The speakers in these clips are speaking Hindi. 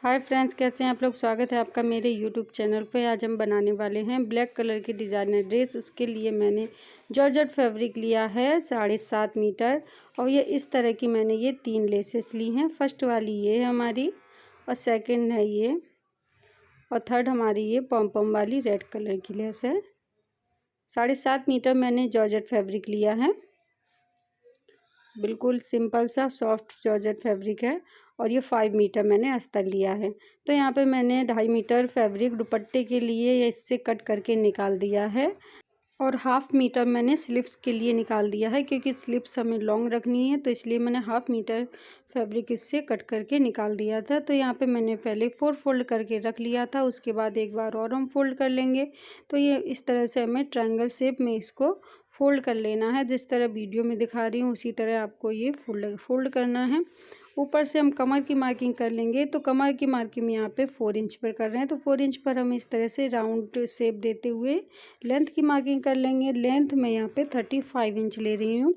हाय फ्रेंड्स, कैसे हैं आप लोग। स्वागत है आपका मेरे यूट्यूब चैनल पे। आज हम बनाने वाले हैं ब्लैक कलर की डिज़ाइनर ड्रेस। उसके लिए मैंने जॉर्जेट फैब्रिक लिया है 7.5 मीटर और ये इस तरह की मैंने ये 3 लेसेस ली हैं। फर्स्ट वाली ये है हमारी और सेकंड है ये और थर्ड हमारी ये पॉम पॉम वाली रेड कलर की लेस है। 7.5 मीटर मैंने जॉर्जेट फैब्रिक लिया है। बिल्कुल सिंपल सा सॉफ्ट जॉर्जेट फैब्रिक है और ये 5 मीटर मैंने अस्तर लिया है। तो यहाँ पे मैंने 2.5 मीटर फैब्रिक दुपट्टे के लिए इससे कट करके निकाल दिया है और 1/2 मीटर मैंने स्लीव्स के लिए निकाल दिया है, क्योंकि स्लीव्स हमें लॉन्ग रखनी है तो इसलिए मैंने 1/2 मीटर फैब्रिक इससे कट करके निकाल दिया था। तो यहाँ पे मैंने पहले 4 फोल्ड करके रख लिया था, उसके बाद एक बार और हम फोल्ड कर लेंगे। तो ये इस तरह से हमें ट्रायंगल शेप में इसको फोल्ड कर लेना है। जिस तरह वीडियो में दिखा रही हूँ उसी तरह आपको ये फोल्ड करना है। ऊपर से हम कमर की मार्किंग कर लेंगे। तो कमर की मार्किंग यहाँ पे 4 इंच पर कर रहे हैं, तो 4 इंच पर हम इस तरह से राउंड शेप देते हुए लेंथ की मार्किंग कर लेंगे। लेंथ मैं यहाँ पे 35 इंच ले रही हूँ।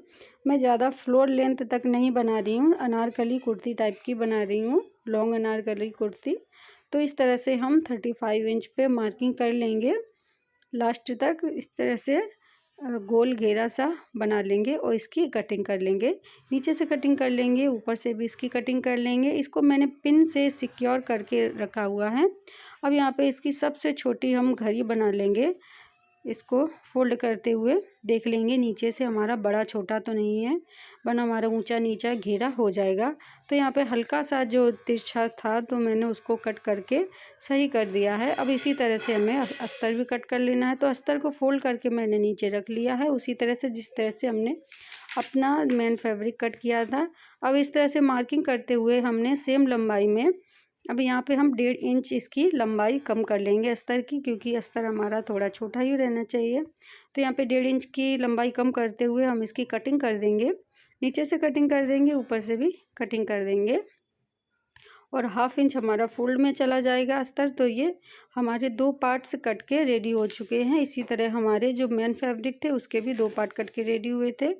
मैं ज़्यादा फ्लोर लेंथ तक नहीं बना रही हूँ, अनारकली कुर्ती टाइप की बना रही हूँ, लॉन्ग अनारकली कुर्ती। तो इस तरह से हम 35 इंच पे मार्किंग कर लेंगे। लास्ट तक इस तरह से गोल घेरा सा बना लेंगे और इसकी कटिंग कर लेंगे। नीचे से कटिंग कर लेंगे, ऊपर से भी इसकी कटिंग कर लेंगे। इसको मैंने पिन से सिक्योर करके रखा हुआ है। अब यहाँ पे इसकी सबसे छोटी हम घड़ी बना लेंगे। इसको फोल्ड करते हुए देख लेंगे नीचे से हमारा बड़ा छोटा तो नहीं है, वरना हमारा ऊंचा नीचा घेरा हो जाएगा। तो यहाँ पे हल्का सा जो तिरछा था तो मैंने उसको कट करके सही कर दिया है। अब इसी तरह से हमें अस्तर भी कट कर लेना है। तो अस्तर को फोल्ड करके मैंने नीचे रख लिया है, उसी तरह से जिस तरह से हमने अपना मेन फैब्रिक कट किया था। अब इस तरह से मार्किंग करते हुए हमने सेम लंबाई में अब यहाँ पे हम 1.5 इंच इसकी लंबाई कम कर लेंगे अस्तर की, क्योंकि अस्तर हमारा थोड़ा छोटा ही रहना चाहिए। तो यहाँ पे 1.5 इंच की लंबाई कम करते हुए हम इसकी कटिंग कर देंगे। नीचे से कटिंग कर देंगे, ऊपर से भी कटिंग कर देंगे और 1/2 इंच हमारा फोल्ड में चला जाएगा अस्तर। तो ये हमारे 2 पार्ट्स कट के रेडी हो चुके हैं। इसी तरह हमारे जो मेन फैब्रिक थे उसके भी 2 पार्ट कट के रेडी हुए थे।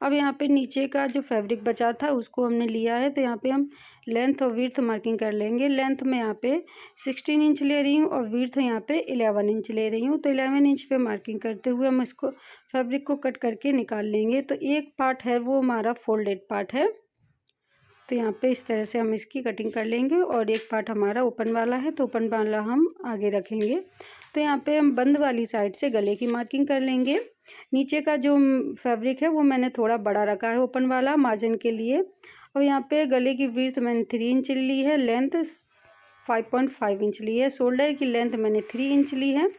अब यहाँ पे नीचे का जो फैब्रिक बचा था उसको हमने लिया है। तो यहाँ पे हम लेंथ और विड्थ मार्किंग कर लेंगे। लेंथ में यहाँ पे 16 इंच ले रही हूँ और विड्थ यहाँ पे 11 इंच ले रही हूँ। तो 11 इंच पे मार्किंग करते हुए हम इसको फैब्रिक को कट करके निकाल लेंगे। तो एक पार्ट है वो हमारा फोल्डेड पार्ट है, तो यहाँ पे इस तरह से हम इसकी कटिंग कर लेंगे और एक पार्ट हमारा ओपन वाला है तो ओपन वाला हम आगे रखेंगे। तो यहाँ पे हम बंद वाली साइड से गले की मार्किंग कर लेंगे। नीचे का जो फैब्रिक है वो मैंने थोड़ा बड़ा रखा है ओपन वाला मार्जिन के लिए। और यहाँ पे गले की विड्थ मैंने 3 इंच ली है, लेंथ 5.5 इंच ली है, शोल्डर की लेंथ मैंने 3 इंच ली है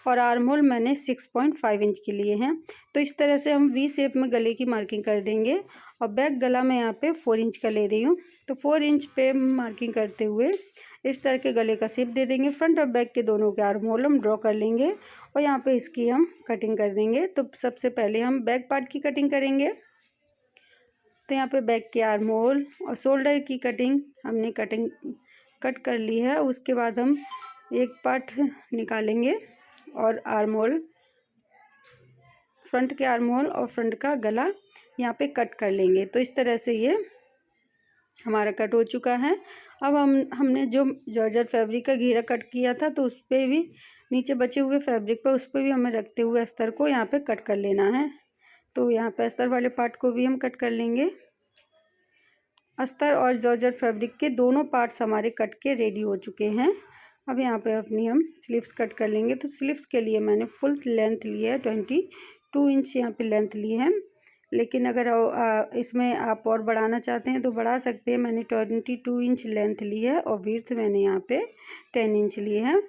और आर्म होल मैंने 6.5 इंच के लिए हैं। तो इस तरह से हम वी शेप में गले की मार्किंग कर देंगे। और बैक गला मैं यहाँ पे 4 इंच का ले रही हूँ, तो 4 इंच पे मार्किंग करते हुए इस तरह के गले का शेप दे देंगे। फ्रंट और बैक के दोनों के आर्म होल हम ड्रॉ कर लेंगे और यहाँ पे इसकी हम कटिंग कर देंगे। तो सबसे पहले हम बैक पार्ट की कटिंग करेंगे। तो यहाँ पे बैक के आर्म होल और शोल्डर की कटिंग हमने कट कर ली है। उसके बाद हम एक पार्ट निकालेंगे और आर्म होल, फ्रंट के आर्म होल और फ्रंट का गला यहाँ पे कट कर लेंगे। तो इस तरह से ये हमारा कट हो चुका है। अब हमने जो जॉर्जेट फैब्रिक का घेरा कट किया था तो उस पर भी नीचे बचे हुए फैब्रिक पर उस पर भी हमें रखते हुए अस्तर को यहाँ पे कट कर लेना है। तो यहाँ पे अस्तर वाले पार्ट को भी हम कट कर लेंगे। अस्तर और जॉर्जेट फैब्रिक के दोनों पार्ट्स हमारे कट के रेडी हो चुके हैं। अब यहाँ पे अपनी हम स्लीव्स कट कर लेंगे। तो स्लीव्स के लिए मैंने फुल लेंथ ली है, 22 इंच यहाँ पे लेंथ ली है। लेकिन अगर इसमें आप और बढ़ाना चाहते हैं तो बढ़ा सकते हैं। मैंने 22 इंच लेंथ ली है और विड्थ मैंने यहाँ पे 10 इंच ली है।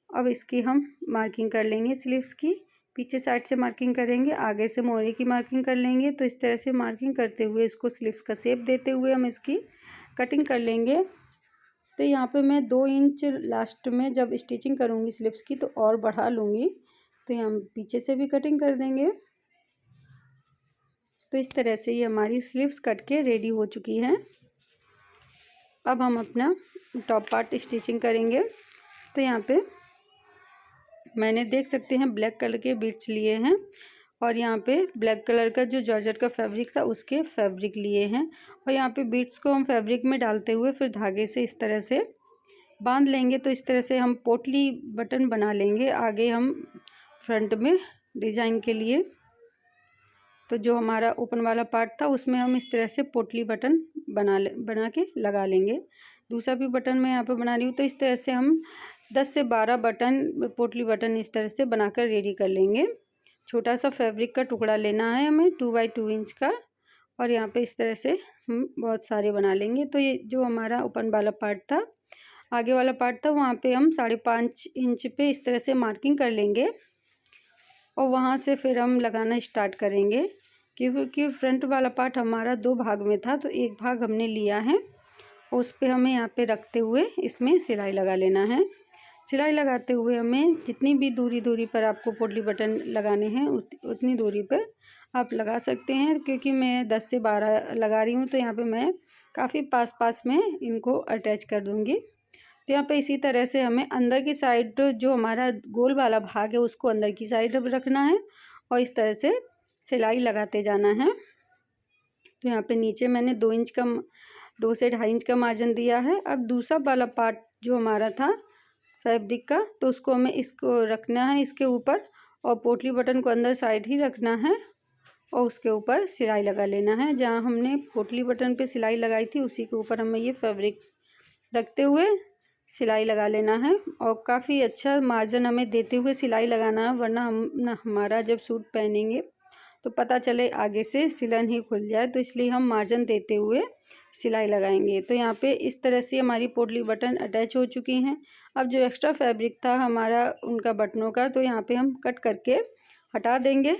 अब इसकी हम मार्किंग कर लेंगे। स्लीव्स की पीछे साइड से मार्किंग करेंगे, आगे से मोहरे की मार्किंग कर लेंगे। तो इस तरह से मार्किंग करते हुए इसको स्लीव्स का शेप देते हुए हम इसकी कटिंग कर लेंगे। तो यहाँ पे मैं 2 इंच लास्ट में जब स्टिचिंग करूँगी स्लीव्स की तो और बढ़ा लूँगी। तो यहाँ पीछे से भी कटिंग कर देंगे। तो इस तरह से ये हमारी स्लीव्स कट के रेडी हो चुकी हैं। अब हम अपना टॉप पार्ट स्टिचिंग करेंगे। तो यहाँ पे मैंने देख सकते हैं ब्लैक कलर के बीट्स लिए हैं और यहाँ पे ब्लैक कलर का जो जॉर्जेट का फैब्रिक था उसके फैब्रिक लिए हैं। और यहाँ पे बीड्स को हम फैब्रिक में डालते हुए फिर धागे से इस तरह से बांध लेंगे। तो इस तरह से हम पोटली बटन बना लेंगे आगे हम फ्रंट में डिज़ाइन के लिए। तो जो हमारा ओपन वाला पार्ट था उसमें हम इस तरह से पोटली बटन बना के लगा लेंगे। दूसरा भी बटन मैं यहाँ पे बना रही हूँ। तो इस तरह से हम 10 से 12 बटन पोटली बटन इस तरह से बनाकर रेडी कर लेंगे। छोटा सा फैब्रिक का टुकड़ा लेना है हमें 2x2 इंच का, और यहाँ पे इस तरह से हम बहुत सारे बना लेंगे। तो ये जो हमारा ओपन वाला पार्ट था, आगे वाला पार्ट था, वहाँ पे हम 5.5 इंच पे इस तरह से मार्किंग कर लेंगे और वहाँ से फिर हम लगाना स्टार्ट करेंगे। क्योंकि फ्रंट वाला पार्ट हमारा 2 भाग में था, तो एक भाग हमने लिया है और उस पर हमें यहाँ पे रखते हुए इसमें सिलाई लगा लेना है। सिलाई लगाते हुए हमें जितनी भी दूरी पर आपको पोटली बटन लगाने हैं उतनी दूरी पर आप लगा सकते हैं। क्योंकि मैं 10 से 12 लगा रही हूँ, तो यहाँ पे मैं काफ़ी पास में इनको अटैच कर दूँगी। तो यहाँ पे इसी तरह से हमें अंदर की साइड जो हमारा गोल वाला भाग है उसको अंदर की साइड रखना है और इस तरह से सिलाई लगाते जाना है। तो यहाँ पे नीचे मैंने 2 इंच का 2 से 2.5 इंच का मार्जिन दिया है। अब दूसरा वाला पार्ट जो हमारा था फैब्रिक का, तो उसको हमें इसको रखना है इसके ऊपर और पोटली बटन को अंदर साइड ही रखना है और उसके ऊपर सिलाई लगा लेना है। जहाँ हमने पोटली बटन पे सिलाई लगाई थी उसी के ऊपर हमें ये फैब्रिक रखते हुए सिलाई लगा लेना है। और काफ़ी अच्छा मार्जिन हमें देते हुए सिलाई लगाना है, वरना हमारा जब सूट पहनेंगे तो पता चले आगे से सिलन ही खुल जाए। तो इसलिए हम मार्जिन देते हुए सिलाई लगाएंगे। तो यहाँ पे इस तरह से हमारी पोटली बटन अटैच हो चुकी हैं। अब जो एक्स्ट्रा फैब्रिक था हमारा उनका बटनों का, तो यहाँ पे हम कट करके हटा देंगे।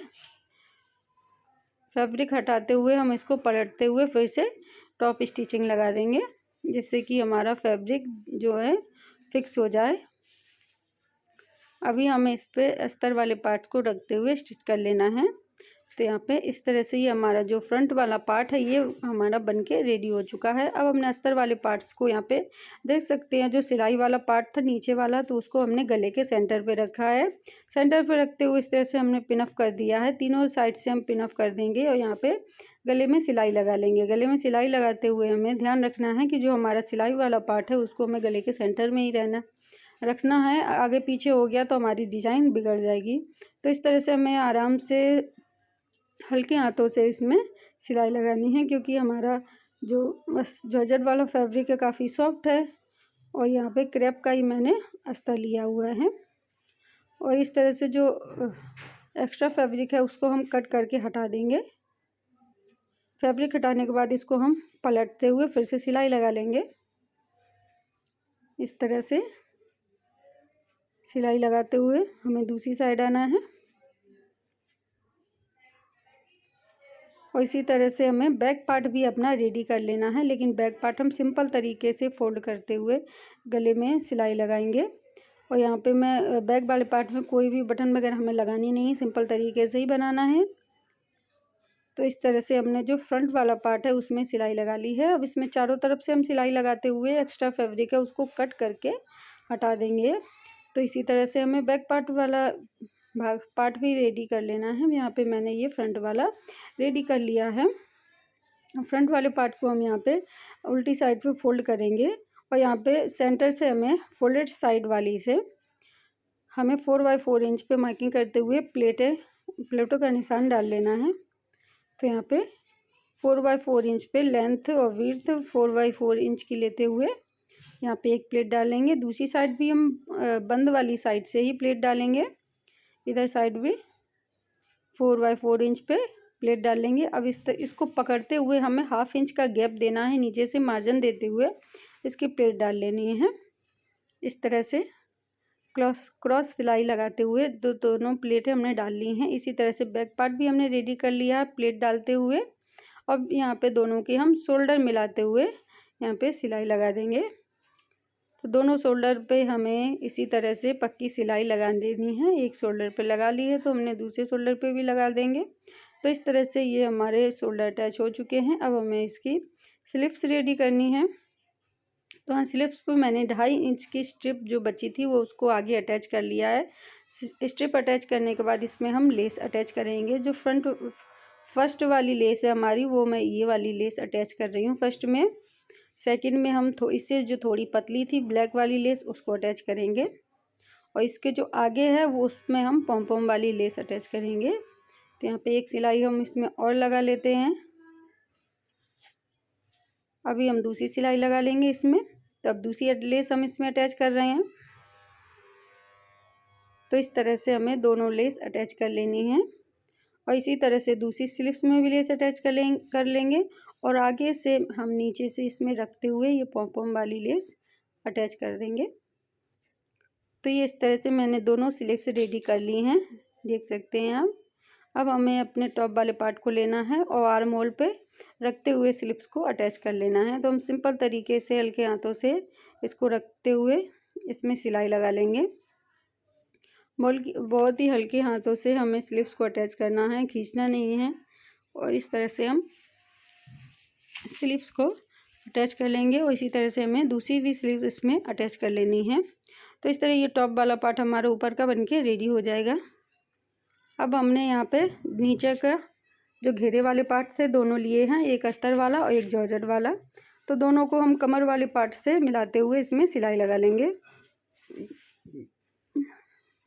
फैब्रिक हटाते हुए हम इसको पलटते हुए फिर से टॉप स्टिचिंग लगा देंगे, जिससे कि हमारा फैब्रिक जो है फिक्स हो जाए। अभी हमें इस पे अस्तर वाले पार्ट्स को रखते हुए स्टिच कर लेना है। तो यहाँ पे इस तरह से ये हमारा जो फ्रंट वाला पार्ट है ये हमारा बनके रेडी हो चुका है। अब हमने अस्तर वाले पार्ट्स को यहाँ पे देख सकते हैं, जो सिलाई वाला पार्ट था नीचे वाला, तो उसको हमने गले के सेंटर पे रखा है। सेंटर पे रखते हुए इस तरह से हमने पिन अप कर दिया है। तीनों साइड से हम पिन अप कर देंगे और यहाँ पे गले में सिलाई लगा लेंगे। गले में सिलाई लगाते हुए हमें ध्यान रखना है कि जो हमारा सिलाई वाला पार्ट है उसको हमें गले के सेंटर में ही रखना है। आगे पीछे हो गया तो हमारी डिज़ाइन बिगड़ जाएगी। तो इस तरह से हमें आराम से हल्के हाथों से इसमें सिलाई लगानी है, क्योंकि हमारा जो जॉर्जेट वाला फैब्रिक है काफ़ी सॉफ्ट है। और यहाँ पे क्रेप का ही मैंने अस्तर लिया हुआ है। और इस तरह से जो एक्स्ट्रा फैब्रिक है उसको हम कट करके हटा देंगे। फैब्रिक हटाने के बाद इसको हम पलटते हुए फिर से सिलाई लगा लेंगे। इस तरह से सिलाई लगाते हुए हमें दूसरी साइड आना है और इसी तरह से हमें बैक पार्ट भी अपना रेडी कर लेना है। लेकिन बैक पार्ट हम सिंपल तरीके से फोल्ड करते हुए गले में सिलाई लगाएंगे। और यहाँ पे मैं बैक वाले पार्ट में कोई भी बटन वगैरह हमें लगानी नहीं, सिंपल तरीके से ही बनाना है। तो इस तरह से हमने जो फ्रंट वाला पार्ट है उसमें सिलाई लगा ली है। अब इसमें चारों तरफ से हम सिलाई लगाते हुए एक्स्ट्रा फैब्रिक है उसको कट करके हटा देंगे। तो इसी तरह से हमें बैक पार्ट वाला पार्ट भी रेडी कर लेना है। यहाँ पे मैंने ये फ्रंट वाला रेडी कर लिया है। फ्रंट वाले पार्ट को हम यहाँ पे उल्टी साइड पे फोल्ड करेंगे और यहाँ पे सेंटर से हमें फोल्डेड साइड वाली से हमें 4x4 इंच पे मार्किंग करते हुए प्लेटों का निशान डाल लेना है। तो यहाँ पे 4x4 इंच पे लेंथ और विड्थ 4x4 इंच की लेते हुए यहाँ पे एक प्लेट डालेंगे। दूसरी साइड भी हम बंद वाली साइड से ही प्लेट डालेंगे। इधर साइड भी 4x4 इंच पे प्लेट डालेंगे। अब इसको पकड़ते हुए हमें 1/2 इंच का गैप देना है, नीचे से मार्जिन देते हुए इसकी प्लेट डाल लेनी है। इस तरह से क्रॉस सिलाई लगाते हुए दोनों प्लेटें हमने डाल ली हैं। इसी तरह से बैक पार्ट भी हमने रेडी कर लिया है प्लेट डालते हुए। अब यहाँ पे दोनों की हम शोल्डर मिलाते हुए यहाँ पे सिलाई लगा देंगे। तो दोनों शोल्डर पे हमें इसी तरह से पक्की सिलाई लगा देनी है। एक शोल्डर पे लगा ली है तो हमने दूसरे शोल्डर पे भी लगा देंगे। तो इस तरह से ये हमारे शोल्डर अटैच हो चुके हैं। अब हमें इसकी स्लीव्स रेडी करनी है। तो हाँ, स्लिप्स पर मैंने 2.5 इंच की स्ट्रिप जो बची थी वो उसको आगे अटैच कर लिया है। स्ट्रिप अटैच करने के बाद इसमें हम लेस अटैच करेंगे। जो फर्स्ट वाली लेस है हमारी, वो मैं ये वाली लेस अटैच कर रही हूँ फर्स्ट में। सेकंड में हम इससे जो थोड़ी पतली थी ब्लैक वाली लेस उसको अटैच करेंगे, और इसके जो आगे है वो उसमें हम पॉम पॉम वाली लेस अटैच करेंगे। तो यहाँ पे एक सिलाई हम इसमें और लगा लेते हैं। अभी हम दूसरी सिलाई लगा लेंगे इसमें, तब दूसरी लेस हम इसमें अटैच कर रहे हैं। तो इस तरह से हमें दोनों लेस अटैच कर लेनी है, और इसी तरह से दूसरी स्लिप्स में भी लेस अटैच कर लेंगे, और आगे से हम नीचे से इसमें रखते हुए ये पॉम पॉम वाली लेस अटैच कर देंगे। तो ये इस तरह से मैंने दोनों स्लिप्स रेडी कर ली हैं, देख सकते हैं आप। अब हमें अपने टॉप वाले पार्ट को लेना है और आर्म होल पे रखते हुए स्लिप्स को अटैच कर लेना है। तो हम सिंपल तरीके से हल्के हाथों से इसको रखते हुए इसमें सिलाई लगा लेंगे। बहुत ही हल्के हाथों से हमें स्लिप्स को अटैच करना है, खींचना नहीं है। और इस तरह से हम स्लिप्स को अटैच कर लेंगे, और इसी तरह से हमें दूसरी भी स्लिप इसमें अटैच कर लेनी है। तो इस तरह ये टॉप वाला पार्ट हमारा ऊपर का बनके रेडी हो जाएगा। अब हमने यहाँ पे नीचे का जो घेरे वाले पार्ट से दोनों लिए हैं, एक अस्तर वाला और एक जॉर्जेट वाला। तो दोनों को हम कमर वाले पार्ट से मिलाते हुए इसमें सिलाई लगा लेंगे।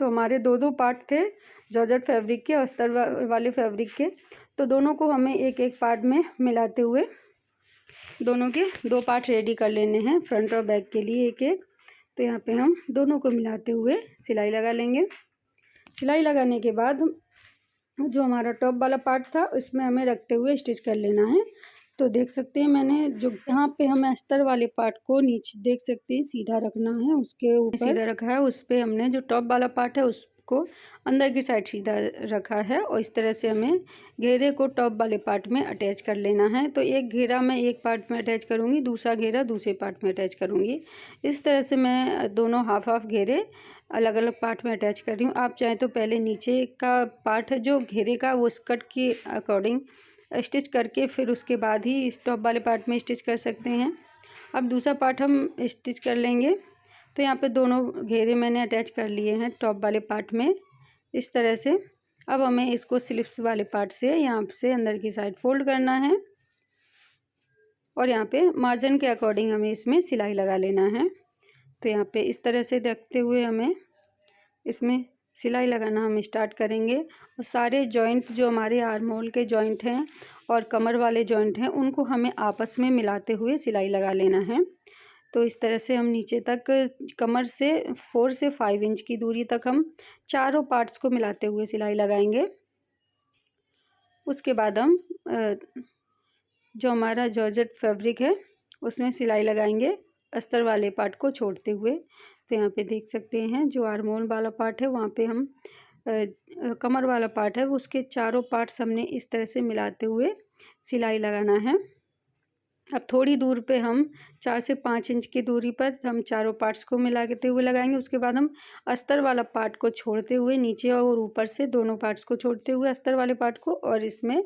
तो हमारे दो पार्ट थे, जॉर्जेट फैब्रिक के और अस्तर वाले फैब्रिक के। तो दोनों को हमें एक एक पार्ट में मिलाते हुए दोनों के 2 पार्ट रेडी कर लेने हैं, फ्रंट और बैक के लिए एक एक। तो यहाँ पे हम दोनों को मिलाते हुए सिलाई लगा लेंगे। सिलाई लगाने के बाद जो हमारा टॉप वाला पार्ट था उसमें हमें रखते हुए स्टिच कर लेना है। तो देख सकते हैं मैंने जो यहाँ पे हमें अस्तर वाले पार्ट को नीचे देख सकते हैं सीधा रखना है, उसके ऊपर सीधा रखा है। उस पर हमने जो टॉप वाला पार्ट है उसको अंदर की साइड सीधा रखा है, और इस तरह से हमें घेरे को टॉप वाले पार्ट में अटैच कर लेना है। तो एक घेरा मैं एक पार्ट में अटैच करूँगी, दूसरा घेरा दूसरे पार्ट में अटैच करूँगी। इस तरह से मैं दोनों हाफ हाफ घेरे अलग अलग पार्ट में अटैच कर रही हूँ। आप चाहें तो पहले नीचे का पार्ट है जो घेरे का वो स्कर्ट के अकॉर्डिंग स्टिच करके फिर उसके बाद ही इस टॉप वाले पार्ट में स्टिच कर सकते हैं। अब दूसरा पार्ट हम स्टिच कर लेंगे। तो यहाँ पे दोनों घेरे मैंने अटैच कर लिए हैं टॉप वाले पार्ट में इस तरह से। अब हमें इसको स्लिप्स वाले पार्ट से यहाँ से अंदर की साइड फोल्ड करना है, और यहाँ पे मार्जिन के अकॉर्डिंग हमें इसमें सिलाई लगा लेना है। तो यहाँ पे इस तरह से रखते हुए हमें इसमें सिलाई लगाना हम स्टार्ट करेंगे, और सारे जॉइंट जो हमारे आर्म होल के जॉइंट हैं और कमर वाले जॉइंट हैं उनको हमें आपस में मिलाते हुए सिलाई लगा लेना है। तो इस तरह से हम नीचे तक कमर से 4 से 5 इंच की दूरी तक हम चारों पार्ट्स को मिलाते हुए सिलाई लगाएंगे। उसके बाद हम जो हमारा जॉर्जेट फैब्रिक है उसमें सिलाई लगाएंगे अस्तर वाले पार्ट को छोड़ते हुए। तो यहाँ पे देख सकते हैं जो आर्म होल वाला पार्ट है वहाँ पे हम कमर वाला पार्ट है वो उसके चारों पार्ट्स हमने इस तरह से मिलाते हुए सिलाई लगाना है। अब थोड़ी दूर पे हम 4 से 5 इंच की दूरी पर हम चारों पार्ट्स को मिलाते हुए लगाएंगे। उसके बाद हम अस्तर वाला पार्ट को छोड़ते हुए नीचे और ऊपर से दोनों पार्ट्स को छोड़ते हुए अस्तर वाले पार्ट को और इसमें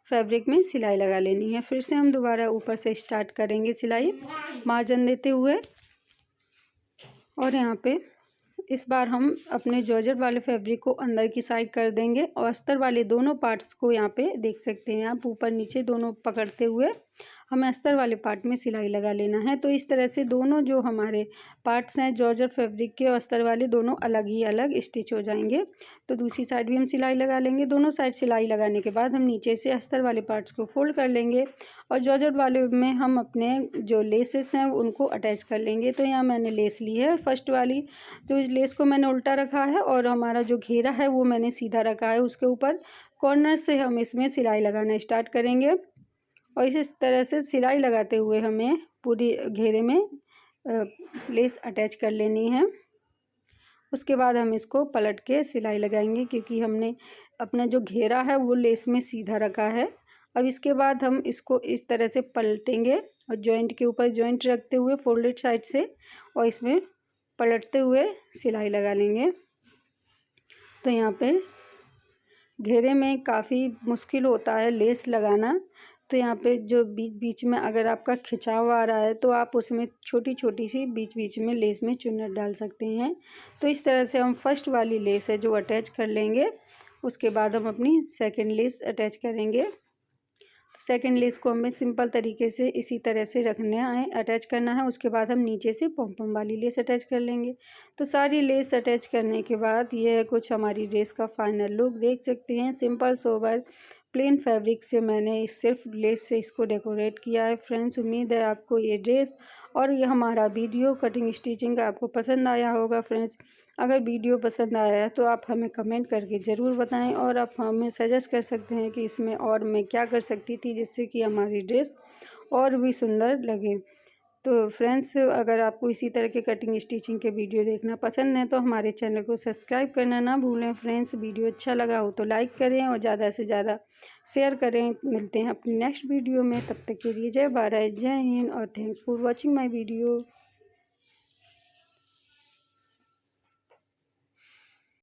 फैब्रिक में सिलाई लगा लेनी है। फिर से हम दोबारा ऊपर से स्टार्ट करेंगे सिलाई मार्जिन देते हुए, और यहाँ पे इस बार हम अपने जॉर्जेट वाले फैब्रिक को अंदर की साइड कर देंगे और अस्तर वाले दोनों पार्ट्स को यहाँ पे देख सकते हैं आप ऊपर नीचे दोनों पकड़ते हुए हमें अस्तर वाले पार्ट में सिलाई लगा लेना है। तो इस तरह से दोनों जो हमारे पार्ट्स हैं जॉर्जेट फैब्रिक के और अस्तर वाले दोनों अलग ही अलग स्टिच हो जाएंगे। तो दूसरी साइड भी हम सिलाई लगा लेंगे। दोनों साइड सिलाई लगाने के बाद हम नीचे से अस्तर वाले पार्ट्स को फोल्ड कर लेंगे और जॉर्जेट वाले में हम अपने जो लेसेस हैं उनको अटैच कर लेंगे। तो यहाँ मैंने लेस ली है फर्स्ट वाली, तो इस लेस को मैंने उल्टा रखा है और हमारा जो घेरा है वो मैंने सीधा रखा है। उसके ऊपर कॉर्नर से हम इसमें सिलाई लगाना स्टार्ट करेंगे और इस तरह से सिलाई लगाते हुए हमें पूरी घेरे में लेस अटैच कर लेनी है। उसके बाद हम इसको पलट के सिलाई लगाएंगे क्योंकि हमने अपना जो घेरा है वो लेस में सीधा रखा है। अब इसके बाद हम इसको इस तरह से पलटेंगे और जॉइंट के ऊपर जॉइंट रखते हुए फोल्डेड साइड से और इसमें पलटते हुए सिलाई लगा लेंगे। तो यहाँ पे घेरे में काफ़ी मुश्किल होता है लेस लगाना, तो यहाँ पे जो बीच बीच में अगर आपका खिंचाव आ रहा है तो आप उसमें छोटी छोटी सी बीच बीच में लेस में चुन्नट डाल सकते हैं। तो इस तरह से हम फर्स्ट वाली लेस है जो अटैच कर लेंगे। उसके बाद हम अपनी सेकंड लेस अटैच करेंगे। सेकंड लेस को हमें सिंपल तरीके से इसी तरह से रखना है, अटैच करना है। उसके बाद हम नीचे से पॉम पॉम वाली लेस अटैच कर लेंगे। तो सारी लेस अटैच करने के बाद ये है कुछ हमारी ड्रेस का फाइनल लुक। देख सकते हैं सिंपल सोबर प्लेन फैब्रिक से मैंने सिर्फ लेस से इसको डेकोरेट किया है। फ्रेंड्स, उम्मीद है आपको ये ड्रेस और ये हमारा वीडियो कटिंग स्टिचिंग का आपको पसंद आया होगा। फ्रेंड्स, अगर वीडियो पसंद आया है तो आप हमें कमेंट करके ज़रूर बताएं और आप हमें सजेस्ट कर सकते हैं कि इसमें और मैं क्या कर सकती थी जिससे कि हमारी ड्रेस और भी सुंदर लगे। तो फ्रेंड्स, अगर आपको इसी तरह के कटिंग स्टिचिंग के वीडियो देखना पसंद है तो हमारे चैनल को सब्सक्राइब करना ना भूलें। फ्रेंड्स, वीडियो अच्छा लगा हो तो लाइक करें और ज़्यादा से ज़्यादा शेयर करें। मिलते हैं अपनी नेक्स्ट वीडियो में, तब तक के लिए जय भारत, जय हिंद और thanks for watching my video.